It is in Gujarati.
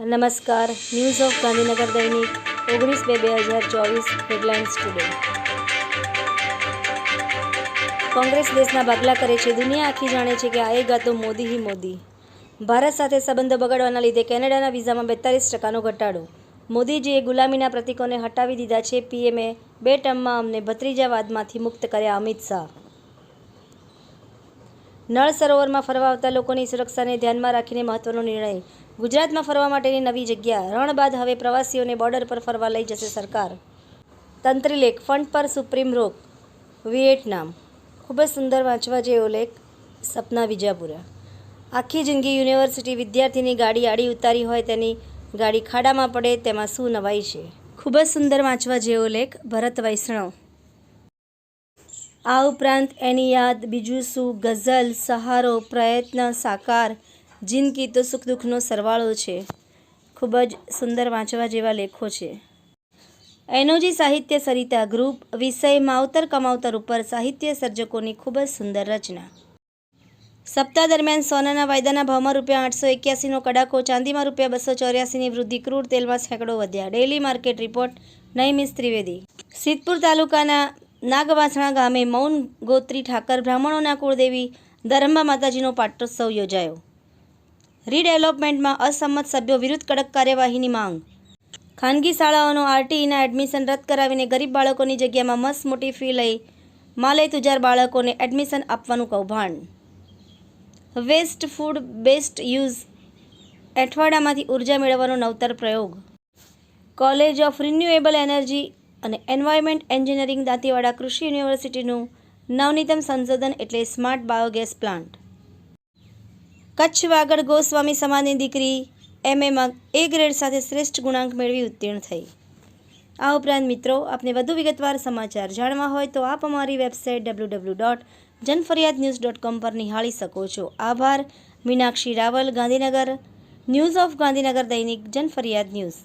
નમસ્કાર. ન્યૂઝ ઓફ ગાંધીનગર દૈનિક 19/2/2024 હેડલાઇન્સ ટુડે. કોંગ્રેસ દેશના ભાગલા કરે છે. દુનિયા આખી જાણે છે કે આયેગા તો મોદી હી મોદી. ભારત સાથે સંબંધો બગડવાના લીધે કેનેડાના વિઝામાં 42% ઘટાડો. મોદીજીએ ગુલામીના પ્રતીકોને હટાવી દીધા છે. પીએમએ 2 ટર્મમાં અમને ભત્રીજાવાદમાંથી મુક્ત કર્યા. અમિત શાહ. નળ સરોવરમાં ફરવા આવતા લોકોની સુરક્ષાને ધ્યાનમાં રાખીને મહત્વનો નિર્ણય. ગુજરાતમાં ફરવા માટેની નવી જગ્યા. રણ બાદ હવે પ્રવાસીઓને બોર્ડર પર ફરવા લઈ જશે સરકાર. તંત્રીલેખ. ફંડ પર સુપ્રીમ રોક. વિયેટનામ. ખૂબ જ સુંદર વાંચવા જેવો લેખ. સપના વિજાપુરા. આખી જિંદગી યુનિવર્સિટી વિદ્યાર્થીની ગાડી આડી ઉતારી હોય તેની ગાડી ખાડામાં પડે તેમાં શું નવાઈ છે. ખૂબ જ સુંદર વાંચવા જેવો લેખ. ભરત વૈષ્ણવ. આ ઉપરાંત એની યાદ, બીજું શું, ગઝલ, સહારો, પ્રયત્ન, સાકાર, જિંદગી તો સુખ દુઃખનો સરવાળો છે. ખૂબ જ સુંદર વાંચવા જેવા લેખો છે. એનોજી સાહિત્ય સરિતા ગ્રુપ. વિષય માવતર કમાવતર ઉપર સાહિત્ય સર્જકોની ખૂબ જ સુંદર રચના. સપ્તાહ દરમિયાન સોનાના વાયદાના ભાવમાં ₹881નો કડાકો. ચાંદીમાં ₹284ની વૃદ્ધિ. ક્રૂડ તેલમાં સેંકડો વધ્યા. Daily market report. Naimish Trivedi. Siddhpur તાલુકાના નાગવાસણા ગામે મૌન ગોત્રી ઠાકર બ્રાહ્મણોના કુળદેવી દરંબા માતાજીનો પાટોત્સવ યોજાયો. રીડેવલપમેન્ટમાં અસંમત સભ્યો વિરુદ્ધ કડક કાર્યવાહીની માંગ. ખાનગી શાળાઓનો આરટીઈના એડમિશન રદ કરાવીને ગરીબ બાળકોની જગ્યામાં મસ્ત મોટી ફી લઈ માલેતુજાર બાળકોને એડમિશન આપવાનું કૌભાંડ. Waste food best use. એઠવાડામાંથી ઉર્જા મેળવવાનો નવતર પ્રયોગ. કોલેજ ઓફ રિન્યુએબલ એનર્જી અને એન્વાયરમેન્ટ એન્જિનિયરિંગ દાંતીવાડા કૃષિ યુનિવર્સિટીનું નવનીતમ સંશોધન એટલે smart biogas plant. Kutch Vagad Goswami સમાજની દીકરી એમએમાં A ગ્રેડ સાથે શ્રેષ્ઠ ગુણાંક મેળવી ઉત્તીર્ણ થઈ. આ ઉપરાંત મિત્રો, આપને વધુ વિગતવાર સમાચાર જાણવા હોય તો આપ અમારી વેબસાઇટ www.janfaryadnews.com પર નિહાળી શકો છો. આભાર. મીનાક્ષી રાવલ, ગાંધીનગર. ન્યૂઝ ઓફ ગાંધીનગર દૈનિક જનફરિયાદ ન્યૂઝ.